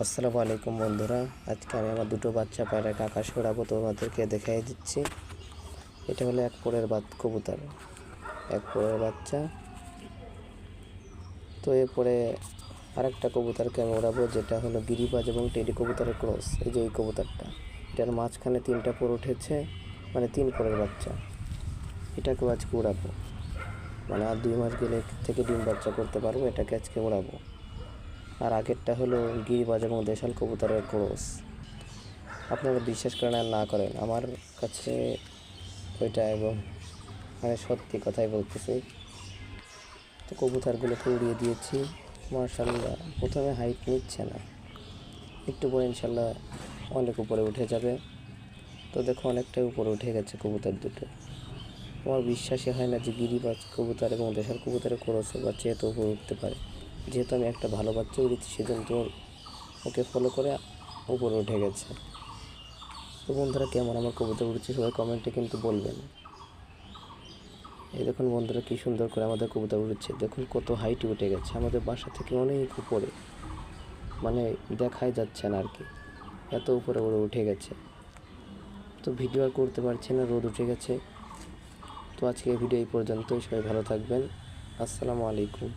আসসালামু আলাইকুম বন্ধুরা, আজকে আমি আমার দুটো বাচ্চা পায়রাকে আকাশে ওড়াবো, তোমাদেরকে দেখাই দিচ্ছি। এটা হলো এক পরের কবুতর, এক পরের বাচ্চা। তো এরপরে আরেকটা কবুতরকে আমি ওড়াবো, যেটা হলো গিরিবাজ এবং টেডি কবুতরের ক্রস। এই যে এই কবুতরটা, এটার মাঝখানে 3টা পর উঠেছে, মানে 3 পরের বাচ্চা। এটাকেও আজকে উড়াবো, মানে আর 2 মাস গেলে থেকে ডিম বাচ্চা করতে পারবো। এটাকে আজকে উড়াবো। আর আগেরটা হলো গিরিবাজ এবং দেশাল কবুতরের ক্রস। আপনারা বিশ্বাস করেন আর না করেন, আমার কাছে ওইটা এবং মানে সত্যি কথাই বলতেছি। তো কবুতরগুলোকে উড়িয়ে দিয়েছি, মাশাআল্লাহ। প্রথমে হাইট নিচ্ছে না, একটু পরে ইনশাল্লাহ অনেক উপরে উঠে যাবে। তো দেখো অনেকটাই উপরে উঠে গেছে কবুতর দুটো। আমার বিশ্বাসই হয় না যে গিরিবাজ কবুতর এবং দেশাল কবুতরের ক্রসের বাচ্চা এত উপরে উঠতে পারে। যেহেতু আমি একটা ভালো বাচ্চা উড়েছি, সেজন্য ওকে ফলো করে উপরে উঠে গেছে। তো বন্ধুরা, কেমন আমার কবুতর উড়ছে সবাই কমেন্টে কিন্তু বলবেন। এই দেখুন বন্ধুরা, কি সুন্দর করে আমাদের কবুতর উড়ছে। দেখুন কত হাইটে উঠে গেছে, আমাদের বাসা থেকে অনেক উপরে, মানে দেখাই যাচ্ছে না আর কি, এত উপরে উঠে গেছে। তো ভিডিও আর করতে পারছি না, রোদ উঠে গেছে। তো আজকে ভিডিও এই পর্যন্তই। সবাই ভালো থাকবেন। আসসালামু আলাইকুম।